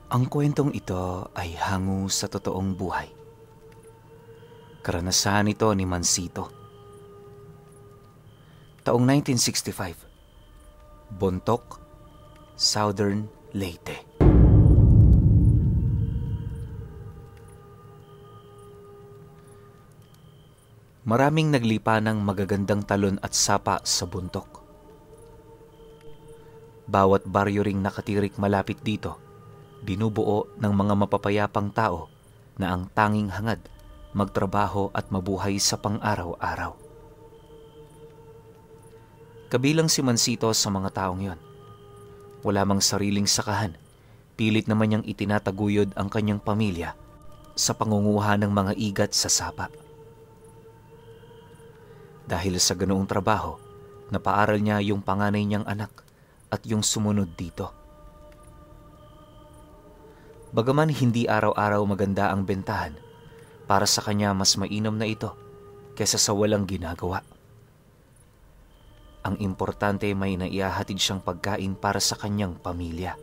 Ang kwentong ito ay hango sa totoong buhay. Karanasan ito ni Mansito. Taong 1965, Bontoc, Southern Leyte. Maraming naglipa ng magagandang talon at sapa sa Bontoc. Bawat baryo ring nakatirik malapit dito, binubuo ng mga mapapayapang tao na ang tanging hangad magtrabaho at mabuhay sa pang-araw-araw. Kabilang si Mansito sa mga taong yon. Wala mang sariling sakahan, pilit naman niyang itinataguyod ang kanyang pamilya sa pangunguha ng mga igat sa sapa. Dahil sa ganoong trabaho, napaaral niya yung panganay niyang anak at yung sumunod dito. Bagaman hindi araw-araw maganda ang bentahan, para sa kanya mas mainam na ito kaysa sa walang ginagawa. Ang importante may naihahatid siyang pagkain para sa kanyang pamilya.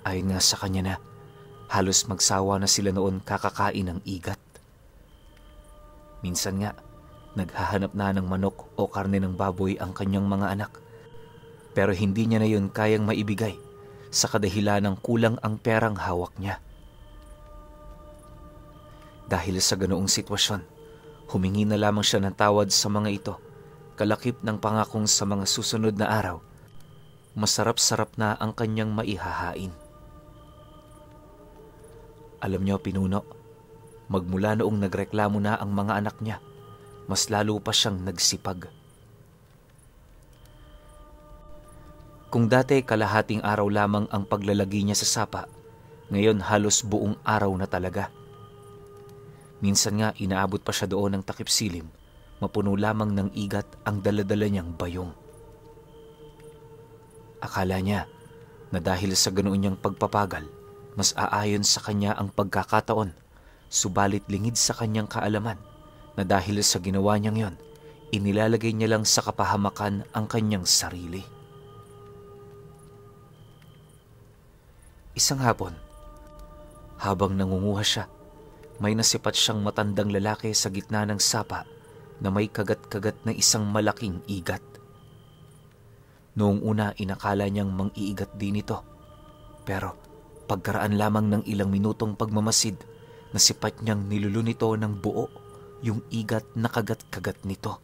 Ayon nga sa kanya na halos magsawa na sila noon kakakain ng igat. Minsan nga, naghahanap na ng manok o karne ng baboy ang kanyang mga anak. Pero hindi niya na yun kayang maibigay sa kadahilan ng kulang ang perang hawak niya. Dahil sa ganoong sitwasyon, humingi na lamang siya ng tawad sa mga ito, kalakip ng pangakong sa mga susunod na araw, masarap-sarap na ang kanyang maihahain. Alam niyo, Pinuno, magmula noong nagreklamo na ang mga anak niya, mas lalo pa siyang nagsipag. Kung dati kalahating araw lamang ang paglalagi niya sa sapa, ngayon halos buong araw na talaga. Minsan nga inaabot pa siya doon ng takip silim, mapuno lamang ng igat ang daladala niyang bayong. Akala niya na dahil sa ganoon niyang pagpapagal, mas aayon sa kanya ang pagkakataon, subalit lingid sa kanyang kaalaman na dahil sa ginawa niyang yon, inilalagay niya lang sa kapahamakan ang kanyang sarili. Isang hapon, habang nangunguha siya, may nasipat siyang matandang lalaki sa gitna ng sapa na may kagat-kagat na isang malaking igat. Noong una, inakala niyang mang-iigat din ito. Pero pagkaraan lamang ng ilang minutong pagmamasid, nasipat niyang nilulunito ng buo yung igat na kagat-kagat nito.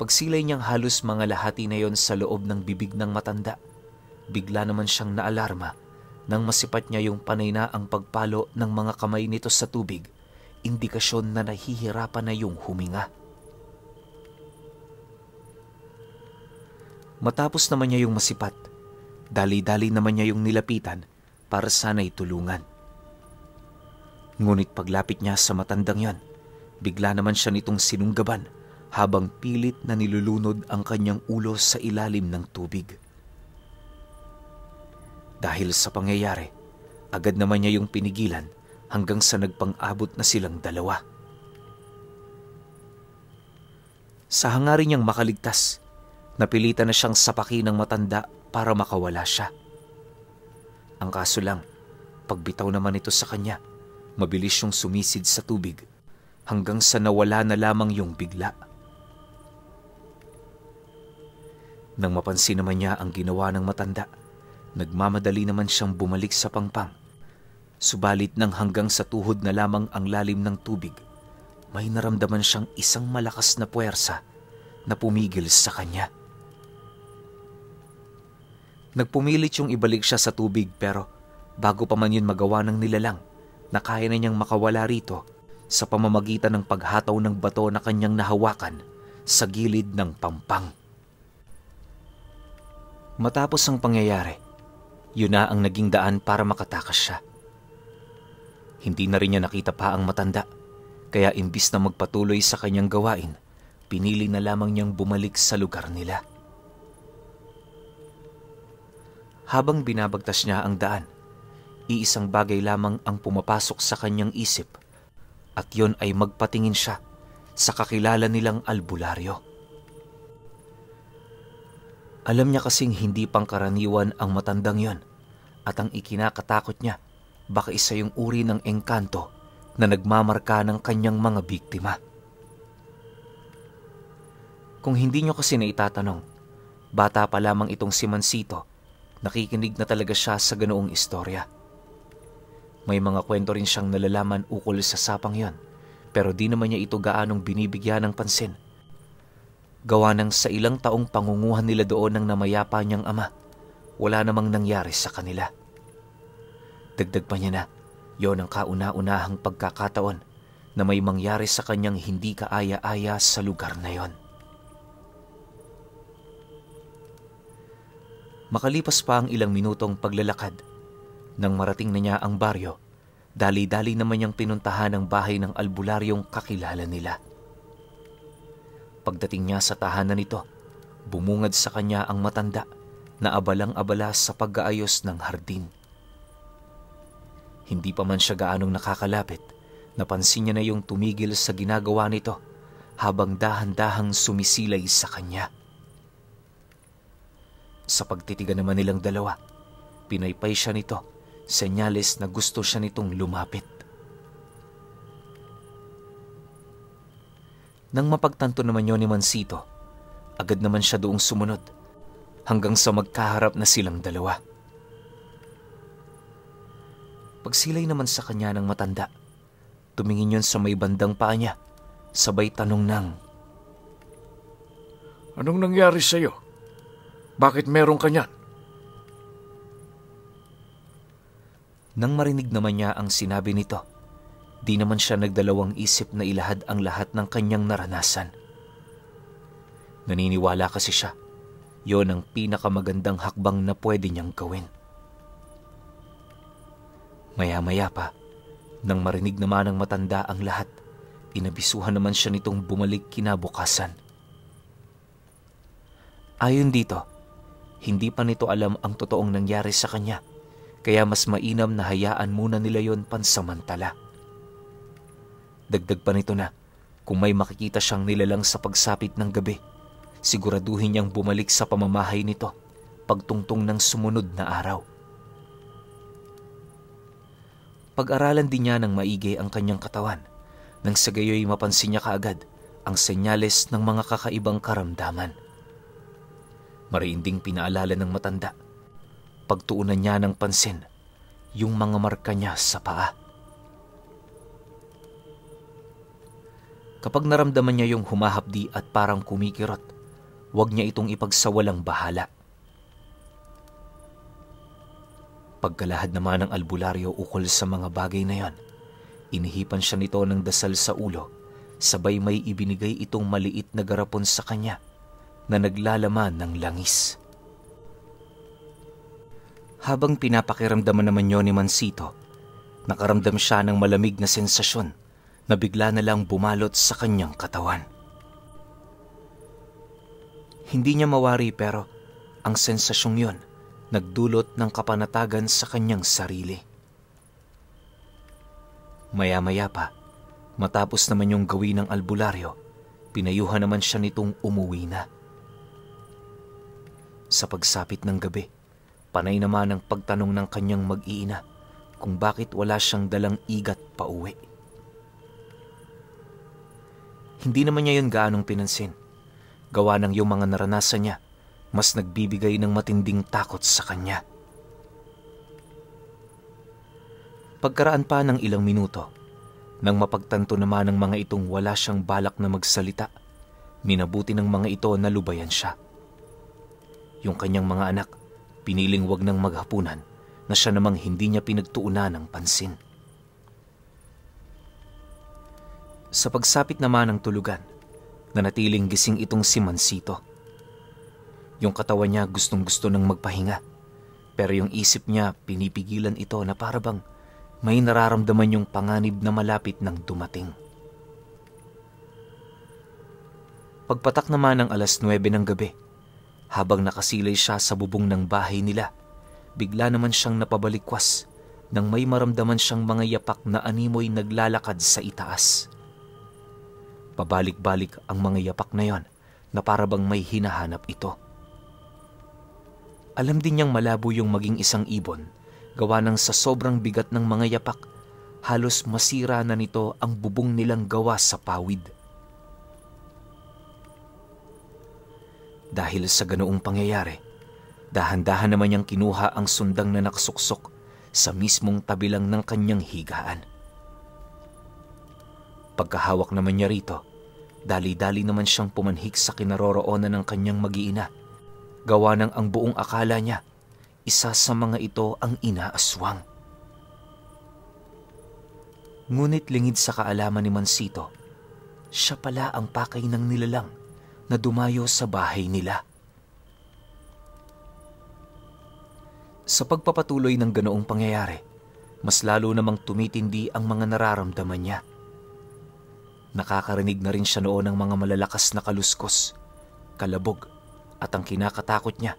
Pagsilay niyang halos mga lahati na yon sa loob ng bibig ng matanda, bigla naman siyang naalarma nang masipat niya yung panay na ang pagpalo ng mga kamay nito sa tubig, indikasyon na nahihirapan na yung huminga. Matapos naman niya yung masipat, dali-dali naman niya yung nilapitan para sana'y tulungan. Ngunit paglapit niya sa matandang yon, bigla naman siya nitong sinunggaban habang pilit na nilulunod ang kanyang ulo sa ilalim ng tubig. Dahil sa pangyayari, agad naman niya yung pinigilan hanggang sa nagpang-abot na silang dalawa. Sa hangarin niyang makaligtas, napilitan na siyang sapakin ng matanda para makawala siya. Ang kaso lang, pagbitaw naman ito sa kanya, mabilis yung sumisid sa tubig hanggang sa nawala na lamang yung bigla. Nang mapansin naman niya ang ginawa ng matanda, nagmamadali naman siyang bumalik sa pangpang. Subalit nang hanggang sa tuhod na lamang ang lalim ng tubig, may naramdaman siyang isang malakas na puwersa na pumigil sa kanya. Nagpumilit yung ibalik siya sa tubig pero bago pa man yun magawa ng nilalang, na kaya na niyang makawala rito sa pamamagitan ng paghataw ng bato na kanyang nahawakan sa gilid ng pampang. Matapos ang pangyayari, yun na ang naging daan para makatakas siya. Hindi na rin niya nakita pa ang matanda, kaya imbis na magpatuloy sa kanyang gawain, pinili na lamang niyang bumalik sa lugar nila. Habang binabagtas niya ang daan, iisang bagay lamang ang pumapasok sa kanyang isip, at yon ay magpatingin siya sa kakilala nilang albularyo. Alam niya kasing hindi pangkaraniwan ang matandang yon at ang ikinakatakot niya baka isa yung uri ng engkanto na nagmamarka ng kanyang mga biktima. Kung hindi niyo kasi naitatanong, bata pa lamang itong si Mansito, nakikinig na talaga siya sa ganoong istorya. May mga kwento rin siyang nalalaman ukol sa sapang yon, pero di naman niya ito gaanong binibigyan ng pansin. Gawa ng sa ilang taong pangunguhan nila doon ng namayapa niyang ama, wala namang nangyari sa kanila. Dagdag pa niya na, yon ang kauna-unahang pagkakataon na may mangyari sa kanyang hindi kaaya-aya sa lugar na yon. Makalipas pa ang ilang minutong paglalakad, nang marating na niya ang baryo, dali-dali naman niyang pinuntahan ang bahay ng albularyong kakilala nila. Pagdating niya sa tahanan nito, bumungad sa kanya ang matanda na abalang-abala sa pag-aayos ng hardin. Hindi pa man siya gaanong nakakalapit, napansin niya na yung tumigil sa ginagawa nito habang dahan-dahang sumisilay sa kanya. Sa pagtitigan naman nilang dalawa, pinaypay siya nito, senyales na gusto siya nitong lumapit. Nang mapagtanto naman yun ni Mansito, agad naman siya doong sumunod hanggang sa magkaharap na silang dalawa. Pagsilay naman sa kanya ng matanda, tumingin yun sa may bandang paa niya, sabay tanong ng, "Anong nangyari sa'yo? Bakit meron ka niyan?" Nang marinig naman niya ang sinabi nito, di naman siya nagdalawang isip na ilahad ang lahat ng kanyang naranasan. Naniniwala kasi siya, yon ang pinakamagandang hakbang na pwede niyang gawin. Maya-maya pa, nang marinig naman ng matanda ang lahat, inabisuhan naman siya nitong bumalik kinabukasan. Ayon dito, hindi pa nito alam ang totoong nangyari sa kanya, kaya mas mainam na hayaan muna nila yon pansamantala. Dagdag pa nito na, kung may makikita siyang nilalang sa pagsapit ng gabi, siguraduhin niyang bumalik sa pamamahay nito pagtungtong ng sumunod na araw. Pag-aralan din niya ng maigi ang kanyang katawan, nang sa gayoy mapansin niya kaagad ang senyales ng mga kakaibang karamdaman. Mariinding pinaalala ng matanda, pagtuunan niya ng pansin yung mga marka niya sa paa. Kapag naramdaman niya yung humahapdi at parang kumikirot, huwag niya itong ipagsawalang bahala. Pagkalahad naman ng albularyo ukol sa mga bagay na yon, inihipan siya nito ng dasal sa ulo, sabay may ibinigay itong maliit na garapon sa kanya na naglalaman ng langis. Habang pinapakiramdaman naman yon ni Mansito, nakaramdam siya ng malamig na sensasyon na bigla na lang bumalot sa kanyang katawan. Hindi niya mawari pero ang sensasyong yon nagdulot ng kapanatagan sa kanyang sarili. Maya-maya pa, matapos naman yung gawin ng albularyo, pinayuhan naman siya nitong umuwi na. Sa pagsapit ng gabi, panay naman ang pagtanong ng kanyang mag-iina kung bakit wala siyang dalang igat pa uwi. Hindi naman niya yun gaanong pinansin. Gawa ng yung mga naranasan niya, mas nagbibigay ng matinding takot sa kanya. Pagkaraan pa ng ilang minuto, nang mapagtanto naman ng mga itong wala siyang balak na magsalita, minabuti ng mga ito na lubayan siya. Yung kanyang mga anak, piniling wag nang maghapunan na siya namang hindi niya pinagtuunan ng pansin. Sa pagsapit naman ng tulugan, nanatiling gising itong si Mansito. Yung katawan niya gustong-gusto nang magpahinga, pero yung isip niya pinipigilan ito na parabang may nararamdaman yung panganib na malapit ng dumating. Pagpatak naman ng 9:00 ng gabi, habang nakasilay siya sa bubong ng bahay nila, bigla naman siyang napabalikwas nang may maramdaman siyang mga yapak na animoy naglalakad sa itaas. Pabalik-balik ang mga yapak na yon na parabang may hinahanap ito. Alam din niyang malabo yung maging isang ibon, gawa ng sa sobrang bigat ng mga yapak, halos masira na nito ang bubong nilang gawa sa pawid. Dahil sa ganoong pangyayari, dahan-dahan naman niyang kinuha ang sundang na nakasuksok sa mismong tabi lang ng kanyang higaan. Pagkahawak naman niya rito, dali-dali naman siyang pumanhik sa kinaroroonan ng kanyang mag-iina, gawa ng ang buong akala niya, isa sa mga ito ang inaaswang. Ngunit lingid sa kaalaman ni Mansito, siya pala ang pakay ng nilalang na dumayo sa bahay nila. Sa pagpapatuloy ng ganoong pangyayari, mas lalo namang tumitindi ang mga nararamdaman niya. Nakakarinig na rin siya noon ng mga malalakas na kaluskos, kalabog, at ang kinakatakot niya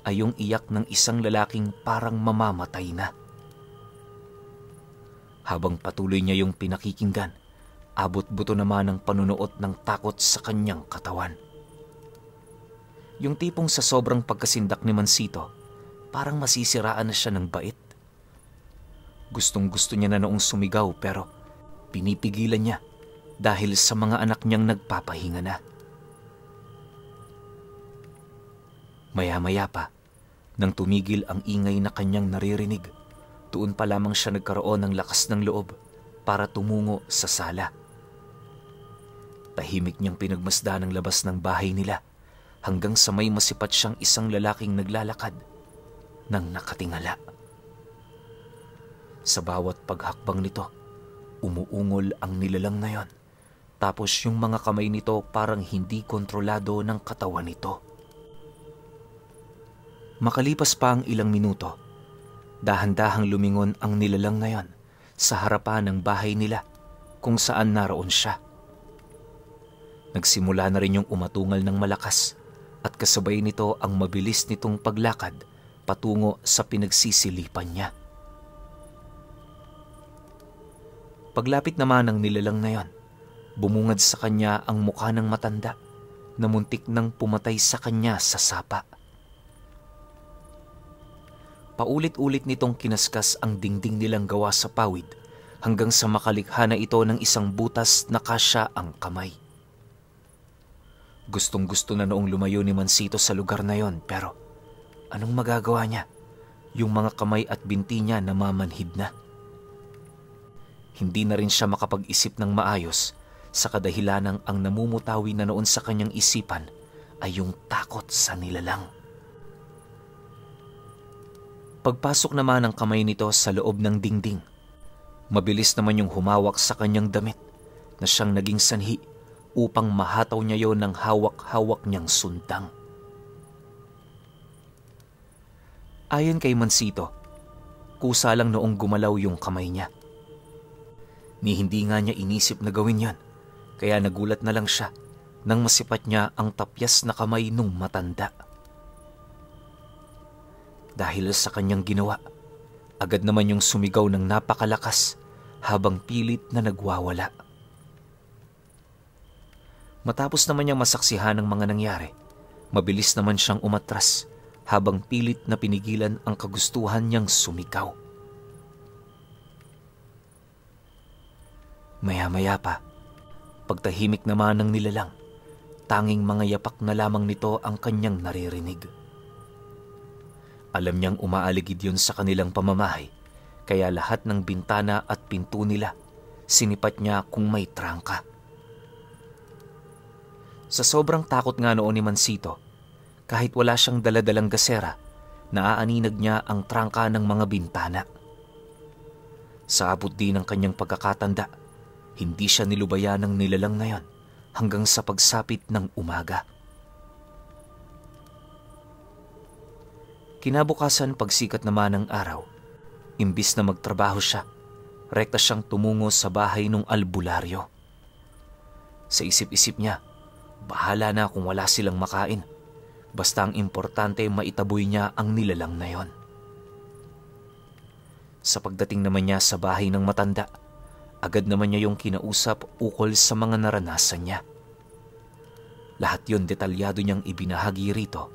ay yung iyak ng isang lalaking parang mamamatay na. Habang patuloy niya yung pinakikinggan, abot-buto naman ang panunuot ng takot sa kanyang katawan. Yung tipong sa sobrang pagkasindak ni Mansito, parang masisiraan na siya ng bait. Gustong-gusto niya na noong sumigaw pero pinipigilan niya dahil sa mga anak niyang nagpapahinga na. Maya-maya pa, nang tumigil ang ingay na kanyang naririnig, doon pa lamang siya nagkaroon ng lakas ng loob para tumungo sa sala. Tahimik niyang pinagmasdan ang labas ng bahay nila hanggang sa may masipat siyang isang lalaking naglalakad nang nakatingala. Sa bawat paghakbang nito, umuungol ang nilalang na yon, tapos yung mga kamay nito parang hindi kontrolado ng katawan nito. Makalipas pa ang ilang minuto, dahan-dahang lumingon ang nilalang na yon sa harapan ng bahay nila kung saan naroon siya. Nagsimula na rin yung umatungal ng malakas at kasabay nito ang mabilis nitong paglakad patungo sa pinagsisilipan niya. Paglapit naman ng nilalang na yon, bumungad sa kanya ang mukha ng matanda na muntik nang pumatay sa kanya sa sapa. Paulit-ulit nitong kinaskas ang dingding nilang gawa sa pawid hanggang sa makalikha na ito ng isang butas na kasya ang kamay. Gustong-gusto na noong lumayo ni Mansito sa lugar na yon pero anong magagawa niya? Yung mga kamay at binti niya namamanhid na. Hindi na rin siya makapag-isip ng maayos sa kadahilanang ang namumutawi na noon sa kanyang isipan ay yung takot sa nilalang. Pagpasok naman ng kamay nito sa loob ng dingding, mabilis naman yung humawak sa kanyang damit na siyang naging sanhi upang mahataw niya yon ng hawak-hawak niyang sundang. Ayon kay Mansito, kusa lang noong gumalaw yung kamay niya. Ni hindi nga niya inisip na gawin yan, kaya nagulat na lang siya nang masipat niya ang tapyas na kamay nung matanda. Dahil sa kanyang ginawa, agad naman yung sumigaw ng napakalakas habang pilit na nagwawala. Matapos naman niyang masaksihan ng mga nangyari, mabilis naman siyang umatras habang pilit na pinigilan ang kagustuhan niyang sumigaw. Maya-maya pa, pagtahimik naman ng nilalang, tanging mga yapak na lamang nito ang kanyang naririnig. Alam niyang umaaligid yun sa kanilang pamamahay, kaya lahat ng bintana at pinto nila, sinipat niya kung may trangka. Sa sobrang takot nga noon ni Mansito, kahit wala siyang daladalang gasera, naaaninag niya ang trangka ng mga bintana. Sa abot din ng kanyang pagkakatanda, hindi siya nilubayan ng nilalang na yon hanggang sa pagsapit ng umaga. Kinabukasan pagsikat naman ng araw, imbis na magtrabaho siya, rekta siyang tumungo sa bahay ng albularyo. Sa isip-isip niya, bahala na kung wala silang makain. Basta ang importante maitaboy niya ang nilalang na yon. Sa pagdating naman niya sa bahay ng matanda, agad naman niya yung kinausap ukol sa mga naranasan niya. Lahat yon detalyado niyang ibinahagi rito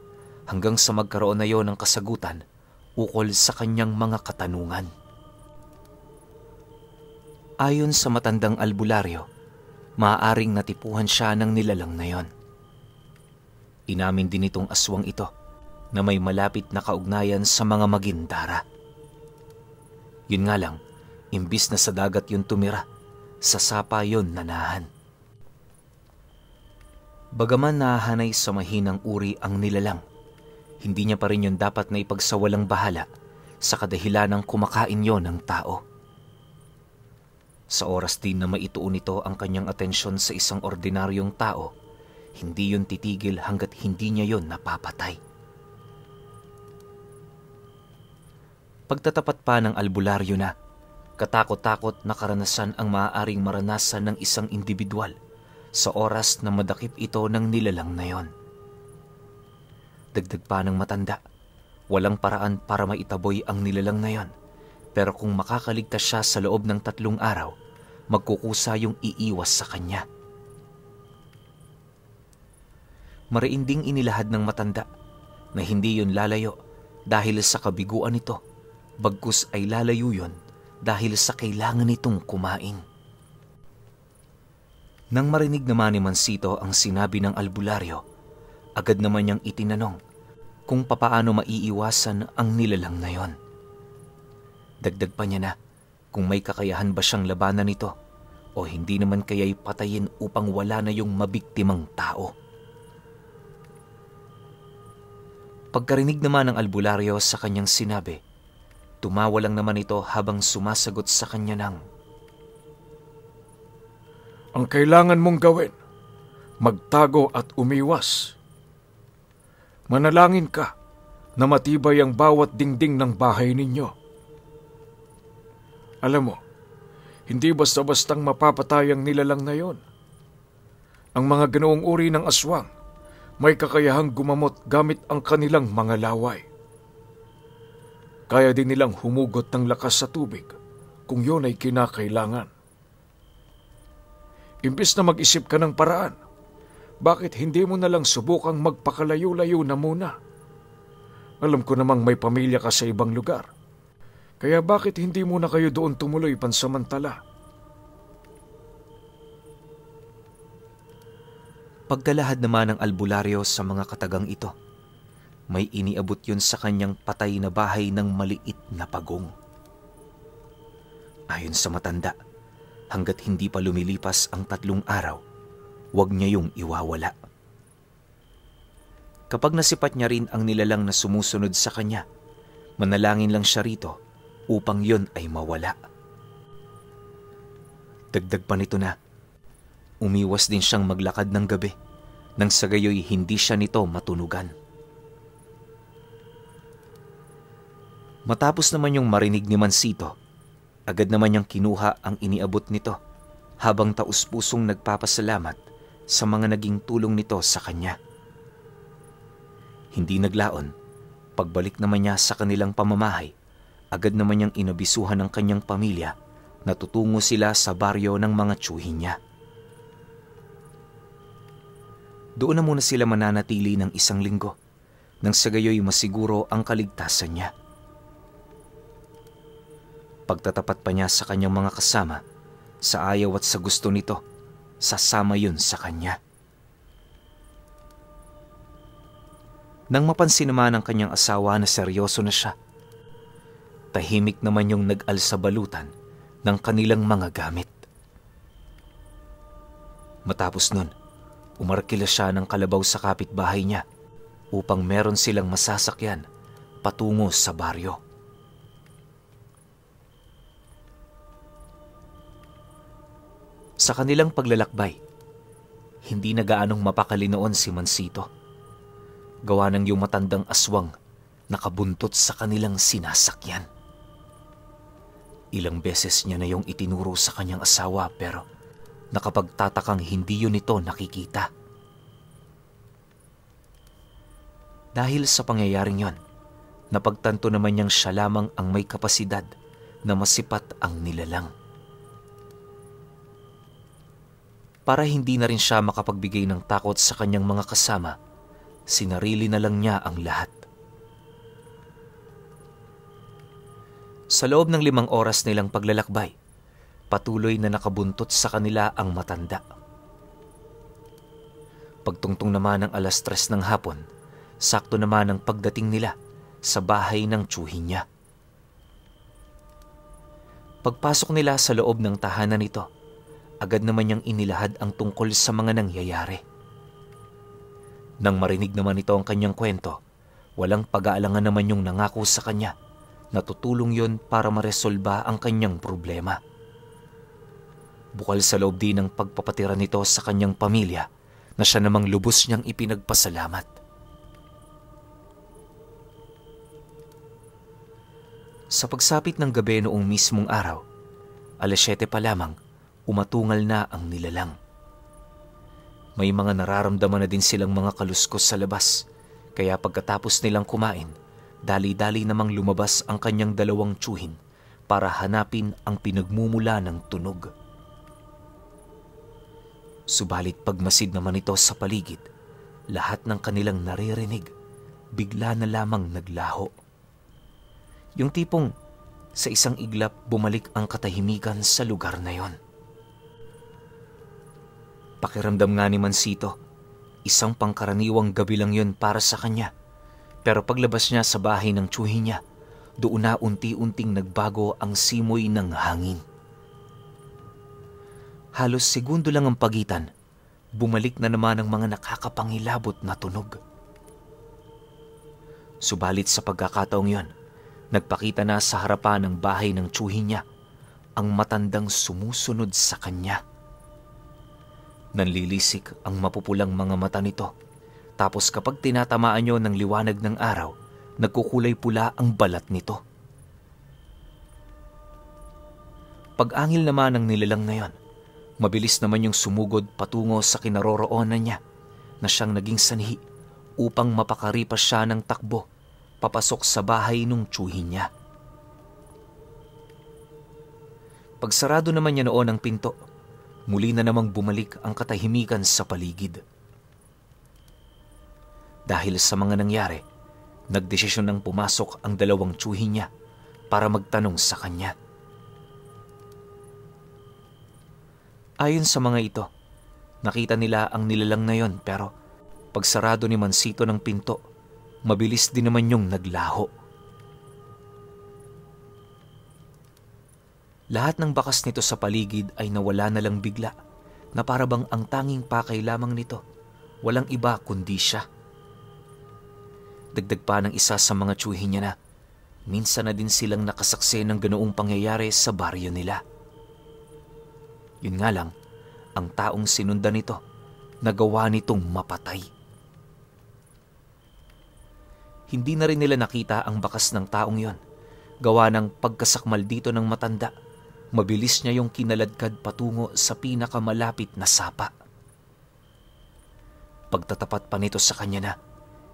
hanggang sa magkaroon na yon ng kasagutan ukol sa kanyang mga katanungan. Ayon sa matandang albularyo, maaaring natipuhan siya ng nilalang na yon. Inamin din itong aswang ito na may malapit na kaugnayan sa mga magindara. Yun nga lang, imbis na sa dagat yun tumira, sa sapa yun nanahan. Bagaman nahahanay sa mahinang uri ang nilalang, hindi niya pa rin yun dapat na ipagsawalang bahala sa kadahilanang kumakain yon ng tao. Sa oras din na maituon nito ang kanyang atensyon sa isang ordinaryong tao, hindi yun titigil hanggat hindi niya yon napapatay. Pagtatapat pa ng albularyo na, katakot-takot na karanasan ang maaaring maranasan ng isang individual sa oras na madakip ito ng nilalang na yon. Dagdag pa ng matanda, walang paraan para maitaboy ang nilalang na yon, pero kung makakaligtas siya sa loob ng 3 araw, magkukusa yung iiwas sa kanya. Mariinding inilahad ng matanda na hindi yun lalayo dahil sa kabiguan nito, bagkus ay lalayo yun dahil sa kailangan nitong kumain. Nang marinig naman ni Mansito ang sinabi ng albularyo, agad naman niyang itinanong kung papaano maiiwasan ang nilalang na yon. Dagdag pa niya na kung may kakayahan ba siyang labanan nito o hindi naman kaya'y patayin upang wala na yung mabiktimang tao. Pagkarinig naman ng albularyo sa kanyang sinabi, tumawa lang naman ito habang sumasagot sa kanya ng, ang kailangan mong gawin, magtago at umiwas. Manalangin ka na matibay ang bawat dingding ng bahay ninyo. Alam mo, hindi basta-bastang mapapatay ang nilalang na yon. Ang mga ganoong uri ng aswang may kakayahang gumamot gamit ang kanilang mga laway. Kaya din nilang humugot ng lakas sa tubig kung yon ay kinakailangan. Imbis na mag-isip ka ng paraan, bakit hindi mo na lang subukang magpakalayo-layo na muna? Alam ko namang may pamilya ka sa ibang lugar. Kaya bakit hindi mo na kayo doon tumuloy pansamantala? Pagkalahad naman ng albularyo sa mga katagang ito, may iniabot yun sa kanyang patay na bahay ng maliit na pagong. Ayon sa matanda, hanggat hindi pa lumilipas ang 3 araw, huwag niya yung iwawala. Kapag nasipat niya rin ang nilalang na sumusunod sa kanya, manalangin lang siya rito upang yon ay mawala. Dagdag pa nito na, umiwas din siyang maglakad ng gabi nang sa gayoy hindi siya nito matunugan. Matapos naman yung marinig ni Mansito, agad naman niyang kinuha ang iniabot nito habang taus-pusong nagpapasalamat sa mga naging tulong nito sa kanya. Hindi naglaon, pagbalik naman niya sa kanilang pamamahay, agad naman niyang inabisuhan ng kanyang pamilya na tutungo sila sa baryo ng mga tiyuhin niya. Doon na muna sila mananatili ng 1 linggo nang sa gayoy masiguro ang kaligtasan niya. Pagtatapat pa niya sa kanyang mga kasama, sa ayaw at sa gusto nito, sasama yun sa kanya. Nang mapansin naman ng kanyang asawa na seryoso na siya, tahimik naman yung nag-alsabalutan ng kanilang mga gamit. Matapos nun, umarkila siya ng kalabaw sa kapitbahay niya upang meron silang masasakyan patungo sa baryo. Sa kanilang paglalakbay, hindi na gaanong mapakali noon si Mansito. Gawa ng yung matandang aswang nakabuntot sa kanilang sinasakyan. Ilang beses niya na yung itinuro sa kanyang asawa pero nakapagtatakang hindi yun ito nakikita. Dahil sa pangyayaring yon, napagtanto naman niyang siya lamang ang may kapasidad na masipat ang nilalang. Para hindi na rin siya makapagbigay ng takot sa kanyang mga kasama, sinarili na lang niya ang lahat. Sa loob ng 5 oras nilang paglalakbay, patuloy na nakabuntot sa kanila ang matanda. Pagtungtong naman ng 3:00 ng hapon, sakto naman ang pagdating nila sa bahay ng tiyuhin niya. Pagpasok nila sa loob ng tahanan nito, agad naman niyang inilahad ang tungkol sa mga nangyayari. Nang marinig naman ito ang kanyang kwento, walang pag-aalangan naman yung nangako sa kanya na tutulong yon para maresolba ang kanyang problema. Bukal sa loob din ng pagpapatira nito sa kanyang pamilya na siya namang lubos niyang ipinagpasalamat. Sa pagsapit ng gabi noong mismong araw, 7:00 pa lamang, umatungal na ang nilalang. May mga nararamdaman na din silang mga kaluskos sa labas, kaya pagkatapos nilang kumain, dali-dali namang lumabas ang kanyang 2 tiyuhin para hanapin ang pinagmumula ng tunog. Subalit pagmasid naman ito sa paligid, lahat ng kanilang naririnig, bigla na lamang naglaho. Yung tipong sa isang iglap bumalik ang katahimikan sa lugar na yon. Pakiramdam nga ni Mansito, isang pangkaraniwang gabi lang yun para sa kanya. Pero paglabas niya sa bahay ng tiyuhin niya, doon na unti-unting nagbago ang simoy ng hangin. Halos segundo lang ang pagitan, bumalik na naman ang mga nakakapangilabot na tunog. Subalit sa pagkakataong yon, nagpakita na sa harapan ng bahay ng tiyuhin niya ang matandang sumusunod sa kanya. Nanlilisik ang mapupulang mga mata nito, tapos kapag tinatamaan niyo ng liwanag ng araw, nagkukulay pula ang balat nito. Pag-angil naman ng nilalang ngayon, mabilis naman yung sumugod patungo sa kinaroroonan niya na siyang naging sanhi upang mapakaripas siya ng takbo papasok sa bahay nung tiyuhin niya. Pagsarado naman niya noon ang pinto, muli na namang bumalik ang katahimikan sa paligid. Dahil sa mga nangyari, nagdesisyon ng pumasok ang 2 tiyuhin niya para magtanong sa kanya. Ayon sa mga ito, nakita nila ang nilalang na yon, pero pagsarado ni Mansito ng pinto, mabilis din naman yung naglaho. Lahat ng bakas nito sa paligid ay nawala na lang bigla, na parabang ang tanging pakay lamang nito, walang iba kundi siya. Dagdag pa ng isa sa mga tiyuhin niya na minsan na din silang nakasaksi ng ganoong pangyayari sa baryo nila. Yun nga lang, ang taong sinundan nito, nagawa nitong mapatay. Hindi na rin nila nakita ang bakas ng taong yon, gawa ng pagkasakmal dito ng matanda. Mabilis niya yung kinaladkad patungo sa pinakamalapit na sapa. Pagtatapat pa nito sa kanya na,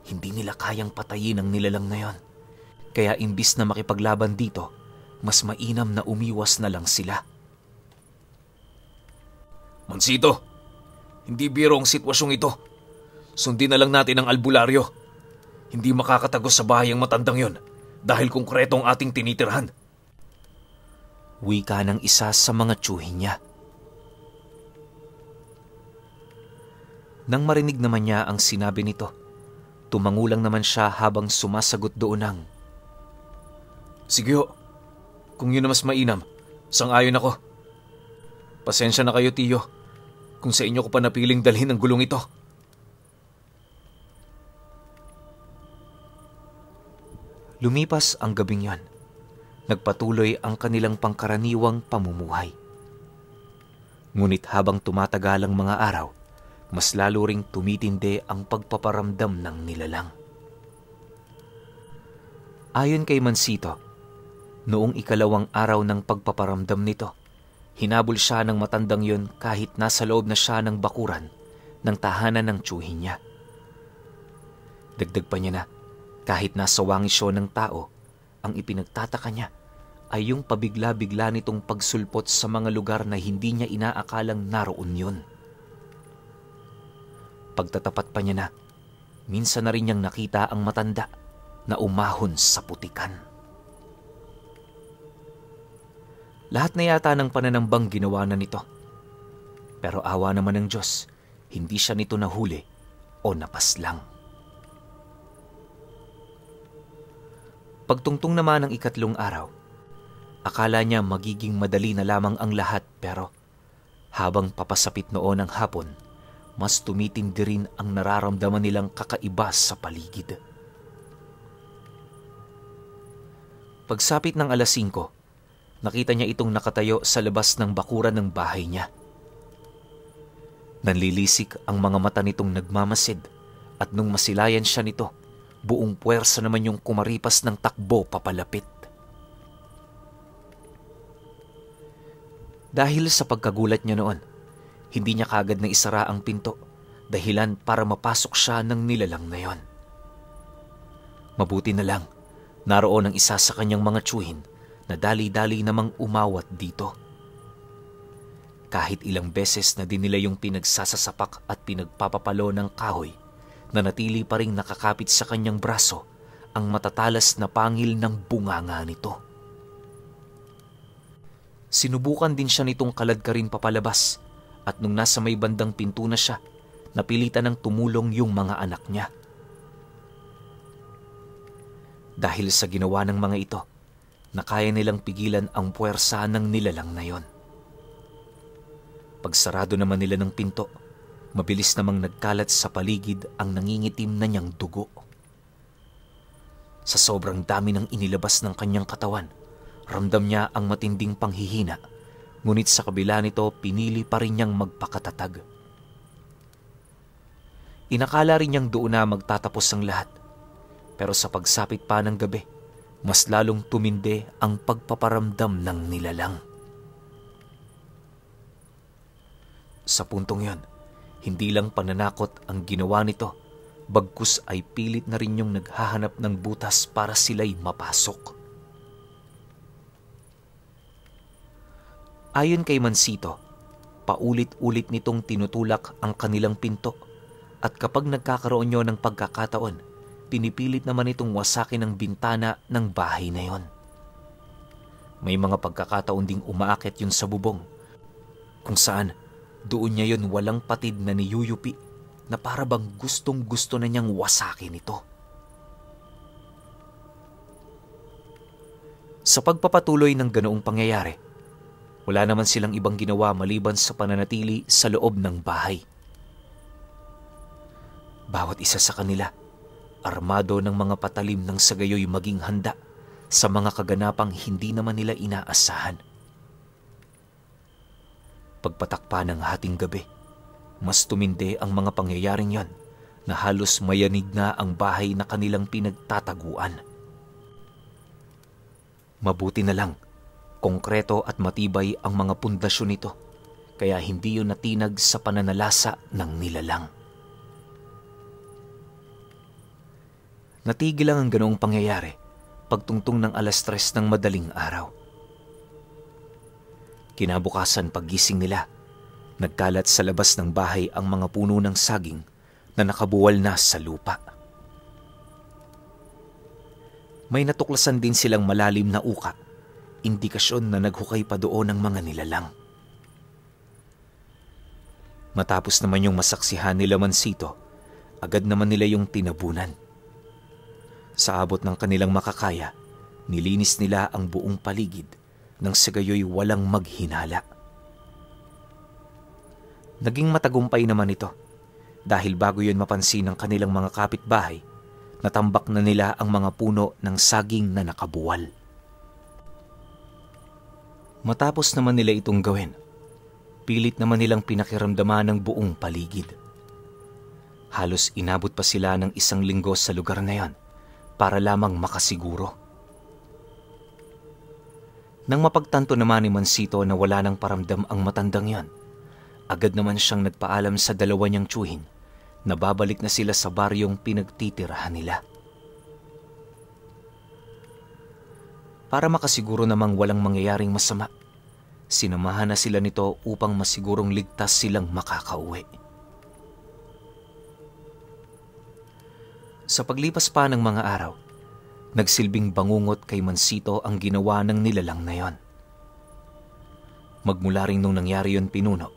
hindi nila kayang patayin ang nilalang na yon. Kaya imbis na makipaglaban dito, mas mainam na umiwas na lang sila. Mansito, hindi biro ang sitwasyong ito. Sundin na lang natin ang albularyo. Hindi makakatagos sa bahay ang matandang yon dahil konkreto ang ating tinitirhan. Wika ng isa sa mga tiyuhin niya. Nang marinig naman niya ang sinabi nito, tumangulang naman siya habang sumasagot doon ng, Sige ho, kung yun na mas mainam, sang-ayon ako. Pasensya na kayo, tiyo, kung sa inyo ko pa napiling dalhin ang gulong ito. Lumipas ang gabing yon. Nagpatuloy ang kanilang pangkaraniwang pamumuhay. Ngunit habang tumatagal ang mga araw, mas lalo ring tumitindi ang pagpaparamdam ng nilalang. Ayon kay Mansito, noong 2 araw ng pagpaparamdam nito, hinabol siya ng matandang yon kahit nasa loob na siya ng bakuran ng tahanan ng tiyuhin niya. Dagdag pa niya na, kahit nasa wangisyo ng tao, ang ipinagtataka niya ay yung pabigla-bigla nitong pagsulpot sa mga lugar na hindi niya inaakalang naroon yun. Pagtatapat pa niya na, minsan na rin niyang nakita ang matanda na umahon sa putikan. Lahat na yata ng pananambang ginawa na nito. Pero awa naman ng Diyos, hindi siya nito nahuli o napaslang. Pagtungtong naman ng 3 araw, akala niya magiging madali na lamang ang lahat, pero habang papasapit noon ang hapon, mas tumitindi rin ang nararamdaman nilang kakaiba sa paligid. Pagsapit ng 5:00, nakita niya itong nakatayo sa labas ng bakuran ng bahay niya. Nanlilisik ang mga mata nitong nagmamasid, at nung masilayan siya nito, buong puwersa naman yung kumaripas ng takbo papalapit. Dahil sa pagkagulat niya noon, hindi niya kagad na isara ang pinto, dahilan para mapasok siya ng nilalang na yon. Mabuti na lang, naroon ang isa sa kanyang mga tiyuhin na dali-dali namang umawat dito. Kahit ilang beses na din nila yung pinagsasasapak at pinagpapapalo ng kahoy, nanatili pa rin nakakapit sa kanyang braso ang matatalas na pangil ng bunganga nito. Sinubukan din siya nitong kaladkarin papalabas, at nung nasa may bandang pinto na siya, napilitan ng tumulong yung mga anak niya. Dahil sa ginawa ng mga ito, nakaya nilang pigilan ang puwersa ng nilalang na yon. Pagsarado naman nila ng pinto, mabilis namang nagkalat sa paligid ang nangingitim na niyang dugo. Sa sobrang dami ng inilabas ng kanyang katawan, ramdam niya ang matinding panghihina, ngunit sa kabila nito pinili pa rin niyang magpakatatag. Inakala rin niyang doon na magtatapos ang lahat, pero sa pagsapit pa ng gabi, mas lalong tumindi ang pagpaparamdam ng nilalang. Sa puntong yon, hindi lang pananakot ang ginawa nito, bagkus ay pilit na rin yung naghahanap ng butas para sila'y mapasok. Ayon kay Mansito, paulit-ulit nitong tinutulak ang kanilang pinto, at kapag nagkakaroon nyo ng pagkakataon, pinipilit naman itong wasakin ang bintana ng bahay na yon. May mga pagkakataon ding umaakit yun sa bubong, kung saan doon niya yun walang patid na niyuyupi na para bang gustong-gusto na niyang wasakin ito. Sa pagpapatuloy ng ganoong pangyayari, wala naman silang ibang ginawa maliban sa pananatili sa loob ng bahay. Bawat isa sa kanila, armado ng mga patalim ng sagayoy maging handa sa mga kaganapang hindi naman nila inaasahan. Pagpatakpa ng hating gabi, mas tumindi ang mga pangyayaring yon na halos mayanig na ang bahay na kanilang pinagtataguan. Mabuti na lang, konkreto at matibay ang mga pundasyon nito, kaya hindi yun natinag sa pananalasa ng nilalang. Natigil lang ang ganoong pangyayari pagtungtong ng 3:00 ng madaling araw. Kinabukasan paggising nila, nagkalat sa labas ng bahay ang mga puno ng saging na nakabuwal na sa lupa. May natuklasan din silang malalim na uka, indikasyon na naghukay pa doon ng mga nilalang. Matapos naman yung masaksihan nila Mansito, agad naman nila yung tinabunan. Sa abot ng kanilang makakaya, nilinis nila ang buong paligid nang sa gayoy walang maghinala. Naging matagumpay naman ito dahil bago yun mapansin ng kanilang mga kapitbahay, natambak na nila ang mga puno ng saging na nakabuwal. Matapos naman nila itong gawin, pilit naman nilang pinakiramdaman ng buong paligid. Halos inabot pa sila ng 1 linggo sa lugar na yon para lamang makasiguro. Nang mapagtanto naman ni Mansito na wala nang paramdam ang matandang yan, agad naman siyang nagpaalam sa 2 niyang tiyuhin na babalik na sila sa baryong pinagtitirahan nila. Para makasiguro namang walang mangyayaring masama, sinamahan na sila nito upang masigurong ligtas silang makakauwi. Sa paglipas pa ng mga araw, nagsilbing bangungot kay Mansito ang ginawa ng nilalang na yon. Magmula rin nung nangyari yon, Pinuno,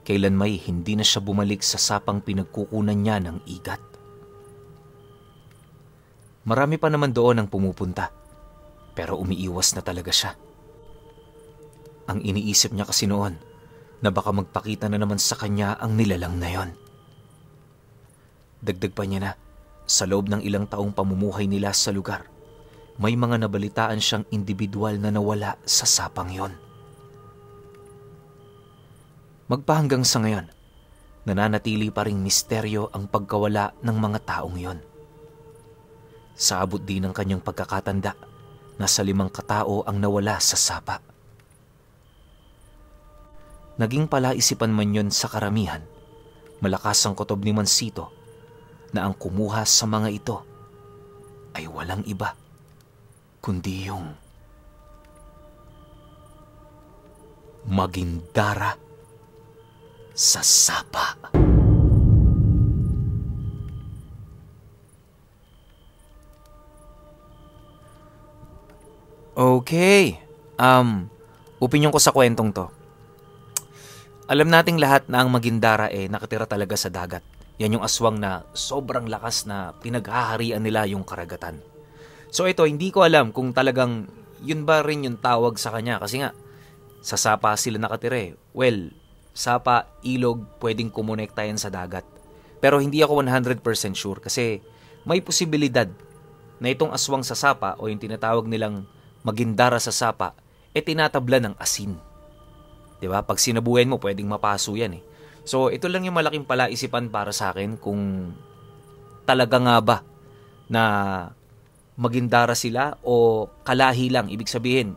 kailan may hindi na siya bumalik sa sapang pinagkukunan niya ng igat. Marami pa naman doon ang pumupunta, pero umiiwas na talaga siya. Ang iniisip niya kasi noon na baka magpakita na naman sa kanya ang nilalang na yon. Dagdag pa niya na, sa loob ng ilang taong pamumuhay nila sa lugar, may mga nabalitaan siyang individual na nawala sa sapang yon. Magpahanggang sa ngayon, nananatili pa ring misteryo ang pagkawala ng mga taong yon. Sa abot din ng kanyang pagkakatanda, nasa 5 katao ang nawala sa sapa. Naging palaisipan man yon sa karamihan, malakas ang kutob ni Mansito na ang kumuha sa mga ito ay walang iba kundi yung Magindara sa sapa. Okay, opinyon ko sa kwentong to. Alam nating lahat na ang Magindara nakatira talaga sa dagat. Yan yung aswang na sobrang lakas na pinaghaharian nila yung karagatan. So ito, hindi ko alam kung talagang yun ba rin yung tawag sa kanya. Kasi nga, sa sapa sila nakatira. Well, sapa, ilog, pwedeng kumonekta yan sa dagat. Pero hindi ako 100% sure kasi may posibilidad na itong aswang sa sapa o yung tinatawag nilang Magindara sa sapa, tinatabla ng asin. Diba? Pag sinabuhin mo, pwedeng mapaso yan. So, ito lang yung malaking palaisipan para sa akin kung talaga nga ba na Magindara sila o kalahi lang. Ibig sabihin,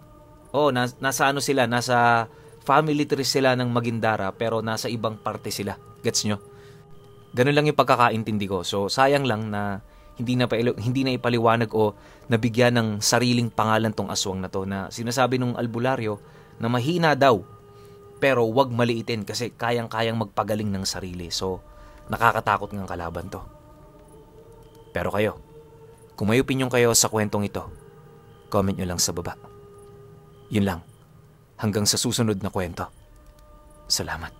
nasa ano sila, nasa family tree sila ng Magindara pero nasa ibang parte sila. Gets nyo? Ganun lang yung pagkakaintindi ko. So, sayang lang na hindi na ipaliwanag o nabigyan ng sariling pangalan tong aswang na to na sinasabi nung albularyo na mahina daw pero wag maliitin kasi kayang-kayang magpagaling ng sarili. So, nakakatakot ng kalaban to. Pero kayo, kung may opinyon kayo sa kwentong ito, comment nyo lang sa baba. Yun lang. Hanggang sa susunod na kwento. Salamat.